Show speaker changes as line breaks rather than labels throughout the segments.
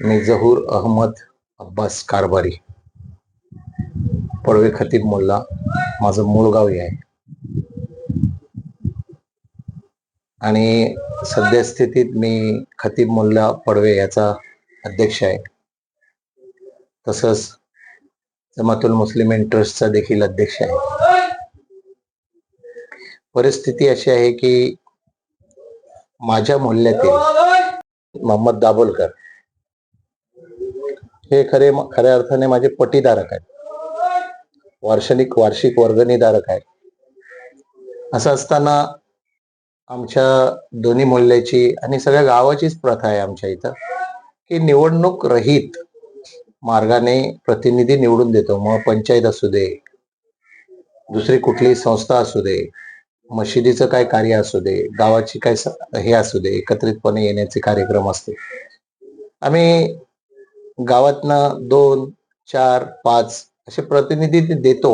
मी जहूर अहमद अब्बास कारभारी, पडवे खतीब मोल्ला, माझं मूळ गाव हे आहे. आणि सद्यस्थितीत मी खतीब मोल्ला पडवे याचा अध्यक्ष आहे. तसंच जमातुल मुस्लिमीन ट्रस्टचा देखील अध्यक्ष आहे. परिस्थिती अशी आहे की माझ्या मोहल्ल्यातील मोहम्मद दाभोलकर हे खऱ्या अर्थाने माझे पटीधारक आहेत, वार्षिक वर्गणीधारक आहेत. असं असताना आमच्या दोन्ही मोहल्ल्याची आणि सगळ्या गावाचीच प्रथा आहे आमच्या इथं की निवडणूक रहित मार्गाने प्रतिनिधी निवडून देतो. मग पंचायत असू दे, दुसरी कुठली संस्था असू दे, मशिदीचं काय कार्य असू दे, गावाची काय हे असू दे, एकत्रितपणे येण्याचे कार्यक्रम असते. आम्ही गावातनं 2, 4, 5 असे प्रतिनिधी देतो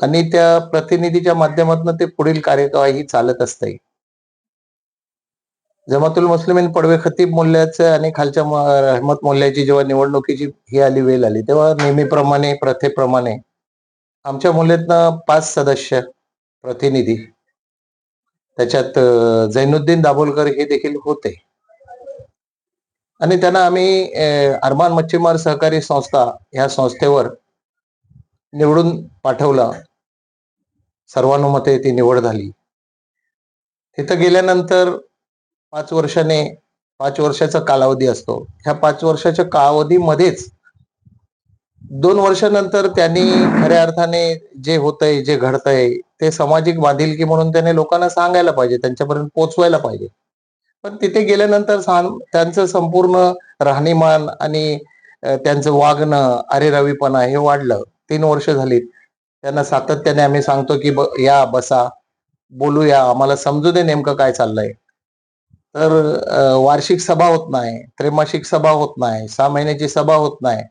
आणि त्या प्रतिनिधीच्या माध्यमातून ते पुढील कार्यवाही चालत असते. जमातुल मुस्लिमीन पडवे खतीब मोल्ल्याचं आणि खालच्या रहमत मोल्ल्याची जेव्हा निवडणुकीची ही आली वेळ आली, तेव्हा नेहमीप्रमाणे प्रथेप्रमाणे आमच्या मोहल्ल्यातनं 5 सदस्य प्रतिनिधी, त्याच्यात झैनुद्दीन दाभोलकर हे देखील होते. आणि त्यांना आम्ही अरमान मच्छीमार सहकारी संस्था ह्या संस्थेवर निवडून पाठवलं. सर्वानुमते ती निवड झाली. तिथं गेल्यानंतर 5 वर्षाचा कालावधी असतो. ह्या 5 वर्षाच्या कालावधीमध्येच 2 वर्षानंतर त्यांनी खऱ्या अर्थाने जे होतंय, जे घडतंय ते सामाजिक बांधिलकी म्हणून त्याने लोकांना सांगायला पाहिजे, त्यांच्यापर्यंत पोहोचवायला पाहिजे. पण तिथे गेल्यानंतर त्यांचं संपूर्ण राहणीमान आणि त्यांचं वागणं, अरेरावीपणा हे वाढलं. 3 वर्ष झाली. त्यांना सातत्याने आम्ही सांगतो की या, बसा, बोलूया, आम्हाला समजू दे नेमकं काय चाललंय. तर वार्षिक सभा होत नाही, त्रैमासिक सभा होत नाही, 6 महिन्याची सभा होत नाही,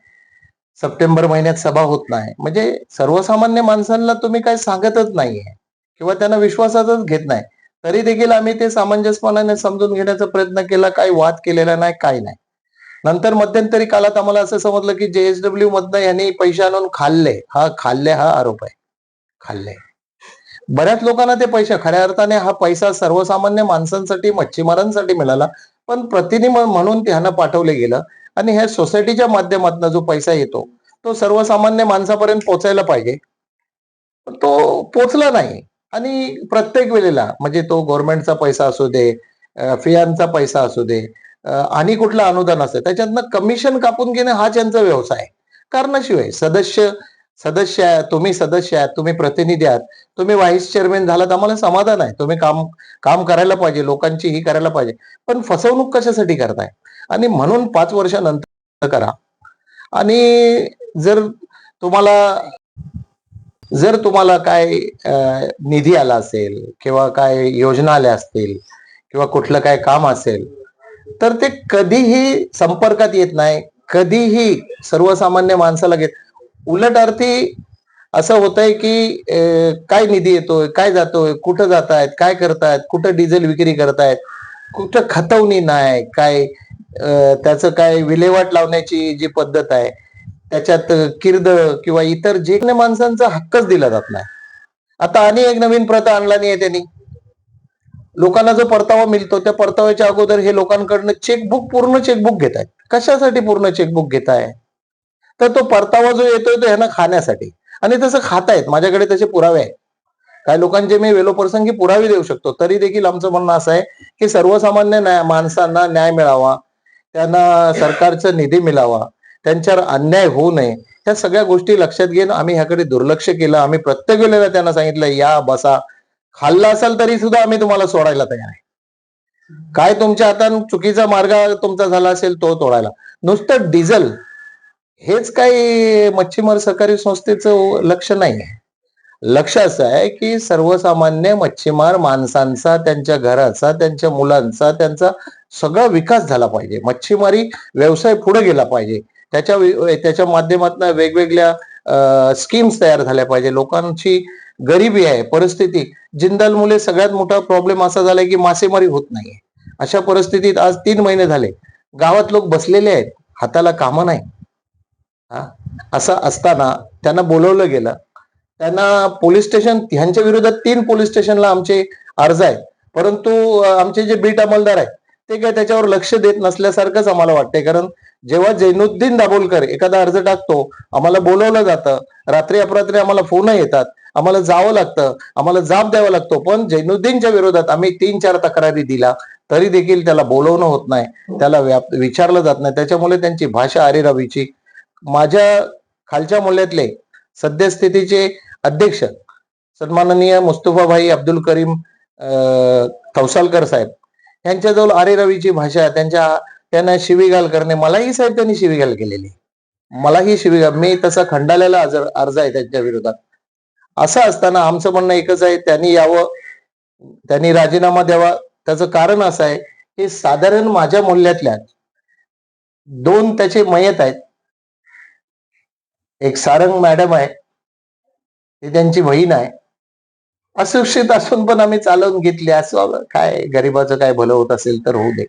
सप्टेंबर महिन्यात सभा होत नाही. म्हणजे सर्वसामान्य माणसांना तुम्ही काय सांगतच नाहीये किंवा त्यांना विश्वासातच घेत नाही. तरी देखील आम्ही ते सामंजस्यपणाने समजून घेण्याचा प्रयत्न केला. काही वाद केलेला नाही, काही नाही. नंतर मध्यंतरी काळात आम्हाला असं समजलं की JSW मधनं यांनी पैसे आणून खाल्ले हा आरोप आहे. खाल्ले. बऱ्याच लोकांना ते पैसे, खऱ्या अर्थाने हा पैसा सर्वसामान्य माणसांसाठी, मच्छीमारांसाठी मिळाला, पण प्रतिनिधी म्हणून त्यांना पाठवले गेलं. आणि ह्या सोसायटीच्या माध्यमातून जो पैसा येतो तो सर्वसामान्य माणसापर्यंत पोहोचायला पाहिजे, तो पोचला नाही. आणि प्रत्येक वेळेला म्हणजे तो गव्हर्नमेंटचा पैसा असू दे, फियांचा पैसा असू दे, आणि कुठलं अनुदान असतं, त्याच्यातनं कमिशन कापून घेणं हा त्यांचा व्यवसाय आहे. कारणाशिवाय सदस्य आहे, तुम्ही सदस्य आहात, तुम्ही प्रतिनिधी आहात, तुम्ही व्हाईस चेअरमॅन झालात, आम्हाला समाधान आहे. तुम्ही काम करायला पाहिजे, लोकांची ही करायला पाहिजे, पण फसवणूक कशासाठी करताय? आणि म्हणून 5 वर्षानंतर करा. आणि जर तुम्हाला काय निधी आला असेल किंवा काय योजना आल्या असतील किंवा कुठलं काय काम असेल, तर ते कधीही संपर्कात येत नाही, कधीही सर्वसामान्य माणसाला घेत. उलट अर्थी असं होतंय की काय निधी येतोय, काय जातोय, कुठं जात आहेत, काय करतायत, कुठं डिझेल विक्री करतायत, कुठं खतवणी नाही, काय त्याचं काय विल्हेवाट लावण्याची जी पद्धत आहे त्याच्यात किर्द किंवा इतर जे माणसांचा हक्कच दिला जात नाही. आता आणि एक नवीन प्रथा आणला नाहीये त्यांनी. लोकांना जो परतावा मिळतो त्या परताव्याच्या अगोदर हे लोकांकडनं पूर्ण चेकबुक घेत आहेत. कशासाठी पूर्ण चेकबुक घेताय? तर तो परतावा जो येतोय तो ह्यांना खाण्यासाठी. आणि तसं खातायत. माझ्याकडे त्याचे पुरावे आहेत. काही लोकांचे मी वेलोप्रसंगी पुरावे देऊ शकतो. तरी देखील आमचं म्हणणं असं आहे की सर्वसामान्य माणसांना न्याय मिळावा, त्यांना सरकारचा निधी मिळावा, त्यांच्यावर अन्याय होऊ नये, ह्या सगळ्या गोष्टी लक्षात घेऊन आम्ही ह्याकडे दुर्लक्ष केलं. आम्ही प्रत्येक वेळेला त्यांना सांगितलं, या, बसा, खाल्ला असेल तरी सुद्धा आम्ही तुम्हाला सोडायला तयार आहे. काय तुमच्या हाताने चुकीचा मार्ग तुमचा झाला असेल तो तोडायला. नुसतं डिझेल हेच काही मच्छीमार सहकारी संस्थेचं लक्ष नाही आहे. लक्ष असं आहे की सर्वसामान्य मच्छीमार माणसांचा, त्यांच्या घराचा, त्यांच्या मुलांचा, त्यांचा सगळा विकास झाला पाहिजे. मच्छीमारी व्यवसाय पुढे गेला पाहिजे. त्याच्या माध्यमातून वेगवेगळ्या स्कीम्स तयार झाल्या पाहिजे. लोकांची गरिबी आहे, परिस्थिती. जिंदाल मुले सगळ्यात मोठा प्रॉब्लेम असा झालाय की मासेमारी होत नाहीये. अशा परिस्थितीत आज 3 महिने झाले गावात लोक बसलेले आहेत. हाताला कामं नाही. हा, असं असताना त्यांना बोलवलं गेलं. त्यांना पोलीस स्टेशन, ह्यांच्या विरोधात 3 पोलीस स्टेशनला आमचे अर्ज आहेत. परंतु आमचे जे बीट अंमलदार आहेत ते काय त्याच्यावर लक्ष देत नसल्यासारखंच आम्हाला वाटतंय. कारण जेव्हा जैनुद्दीन दाभोलकर एखादा अर्ज टाकतो, आम्हाला बोलवलं जातं, रात्री अपरात्री आम्हाला फोन येतात, आम्हाला जावं लागतं, आम्हाला जाब द्यावा लागतो. पण जैनुद्दीनच्या विरोधात आम्ही 3-4 तक्रारी दिला तरी देखील त्याला बोलवणं होत नाही, त्याला विचारलं जात नाही. त्याच्यामुळे त्यांची भाषा आरेरावीची. माझ्या खालच्या मोहल्ल्यातले सद्यस्थितीचे अध्यक्ष सन्माननीय मुस्तफाभाई अब्दुल करीम तवसालकर साहेब यांच्याजवळ आरेरावीची भाषा, त्यांना शिवीगाळ करणे, मलाही साहेब त्यांनी शिवीगाळ केलेली, मलाही शिवीगाळ, मी तसा खंडाळलेला अर्ज आहे त्यांच्या विरोधात. असं असताना आमचं म्हणणं एकच आहे, त्यांनी यावं, त्यांनी राजीनामा द्यावा. त्याचं कारण असं आहे की साधारण माझ्या मोहल्ल्यातल्या 2 त्याचे मयत आहेत. एक सारंग मॅडम आहे, ती त्यांची बहीण आहे. अशिक्षित असून पण आम्ही चालवून घेतली. असं काय, गरीबाचं काय भलं होत असेल तर होऊ दे.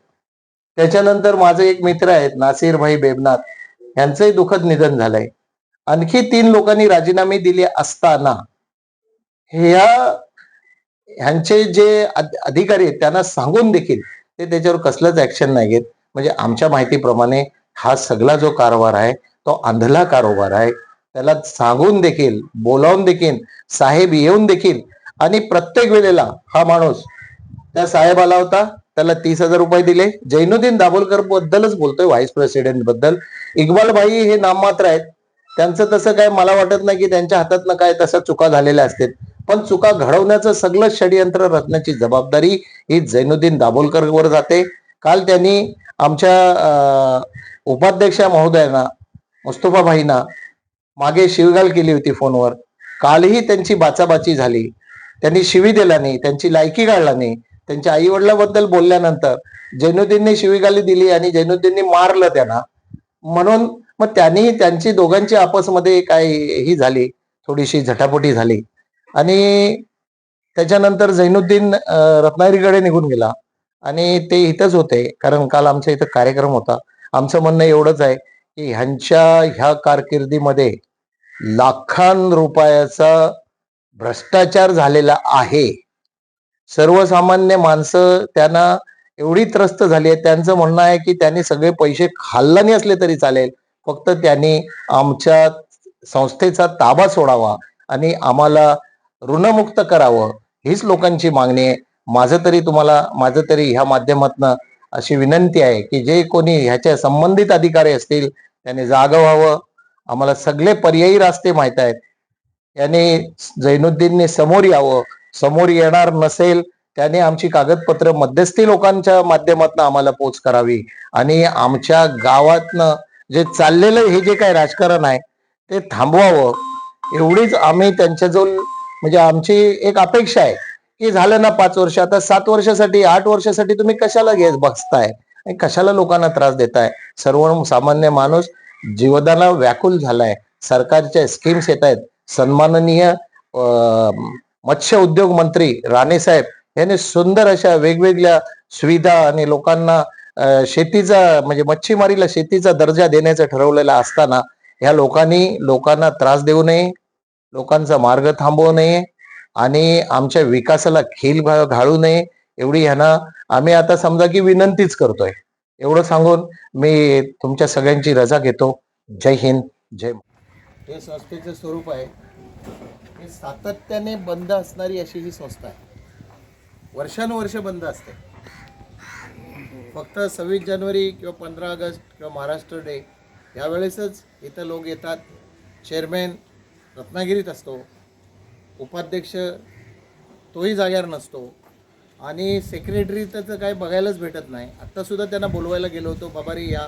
त्याच्यानंतर माझे एक मित्र आहेत नासिर भाई बेबनाथ, यांचंही दुःखद निधन झालंय. आणखी 3 लोकांनी राजीनामे दिले असताना ह्यांचे जे अधिकारी आहेत त्यांना सांगून देखील ते त्याच्यावर कसलंच ऍक्शन नाही घेत. म्हणजे आमच्या माहितीप्रमाणे हा सगळा जो कारभार आहे तो आंधळा कारभार आहे. त्याला सांगून देखील, बोलावून देखील, साहेब येऊन देखील, आणि प्रत्येक वेळेला हा माणूस, त्या साहेब आला होता, त्याला 30,000 रुपये दिले. जैनुद्दीन दाभोलकर बद्दलच बोलतोय, व्हाईस प्रेसिडेंट बद्दल. इक्बाल भाई हे नाममात्र आहेत, त्यांचं तसं काय मला वाटत नाही की त्यांच्या हातातनं काय तसं चुका झालेल्या असतील. पण चुका घडवण्याचं सगळं षडयंत्र रचण्याची जबाबदारी ही जैनुद्दीन दाभोलकर वर जाते. काल त्यांनी आमच्या उपाध्यक्षा महोदयांना, मुस्तफा भाईंना मागे शिवीगाळ केली होती फोनवर. कालही त्यांची बाचाबाची झाली, त्यांनी शिवी दिला नाही, त्यांची लायकी काढला नाही. त्यांच्या आई वडिलांबद्दल बोलल्यानंतर जैनुद्दीनने शिवीगाळी दिली आणि जैनुद्दीनने मारलं त्यांना. म्हणून मग त्यांची दोघांची आपसमध्ये काय ही झाली, थोडीशी झटापटी झाली आणि त्याच्यानंतर जैनुद्दीन रत्नागिरीकडे निघून गेला आणि ते इथंच होते, कारण काल आमच्या इथं कार्यक्रम होता. आमचं म्हणणं एवढंच आहे की ह्या कारकिर्दीमध्ये लाखां रुपयाचा भ्रष्टाचार झालेला आहे. सर्वसामान्य माणसं त्यांना एवढी त्रस्त झाली आहे. त्यांचं म्हणणं आहे की त्यांनी सगळे पैसे खाल्लानी असले तरी चालेल, फक्त त्यांनी आमच्या संस्थेचा ताबा सोडावा आणि आम्हाला ऋणमुक्त करावं, हीच लोकांची मागणी आहे. माझं तरी ह्या माध्यमातून अशी विनंती आहे की जे कोणी ह्याच्या संबंधित अधिकारी असतील त्यांनी जागं व्हावं. आम्हाला सगळे पर्यायी रस्ते माहित आहेत. याने जैनुद्दीनने समोर यावं. समोर येणार नसेल त्याने आमची कागदपत्र मध्यस्थी लोकांच्या माध्यमातून आम्हाला पोच करावी आणि आमच्या गावातनं जे चाललेलं हे जे काय राजकारण आहे ते थांबवावं, एवढीच आम्ही त्यांच्याजवळ, म्हणजे आमची एक अपेक्षा आहे की झालं ना 5 वर्ष, आता 7 वर्षासाठी, 8 वर्षासाठी तुम्ही कशाला बसताय आणि कशाला लोकांना त्रास देताय. सर्वसामान्य माणूस जीवदाना व्याकुल झालाय. सरकारच्या स्कीम्स येत आहेत. सन्माननीय मत्स्य उद्योग मंत्री राणे साहेब यांनी सुंदर अशा वेगवेगळ्या सुविधा आणि लोकांना शेतीचा, म्हणजे मच्छीमारीला शेतीचा दर्जा देण्याचं ठरवलेला असताना ह्या लोकांना त्रास देऊ नये, लोकांचा मार्ग थांबवू नये आणि आमच्या विकासाला खील घालू नये, एवढी ह्यांना आम्ही आता समजा की विनंतीच करतोय. एवढं सांगून मी तुमच्या सगळ्यांची रजा घेतो. जय हिंद, जय. हे संस्थेचं स्वरूप आहे, हे सातत्याने बंद असणारी अशी ही संस्था आहे. वर्षानुवर्ष बंद असते. फक्त 26 जानेवारी किंवा 15 ऑगस्ट किंवा महाराष्ट्र डे यावेळेसच इथं लोक येतात. चेअरमॅन रत्नागिरीत असतो, उपाध्यक्ष तोही जाग्यावर नसतो आणि सेक्रेटरी त्याचं काय बघायलाच भेटत नाही. आत्तासुद्धा त्यांना बोलवायला गेलो होतो, बाबारी या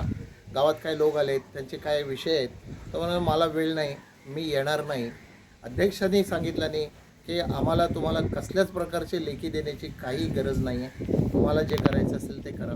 गावात काय लोक आलेत, त्यांचे काय विषय आहेत. तर म्हणाला मला वेळ नाही, मी येणार नाही. अध्यक्षांनी सांगितलं नाही की आम्हाला तुम्हाला कसल्याच प्रकारचे लेखी देण्याची काही गरज नाही आहे, तुम्हाला जे करायचं असेल ते करा.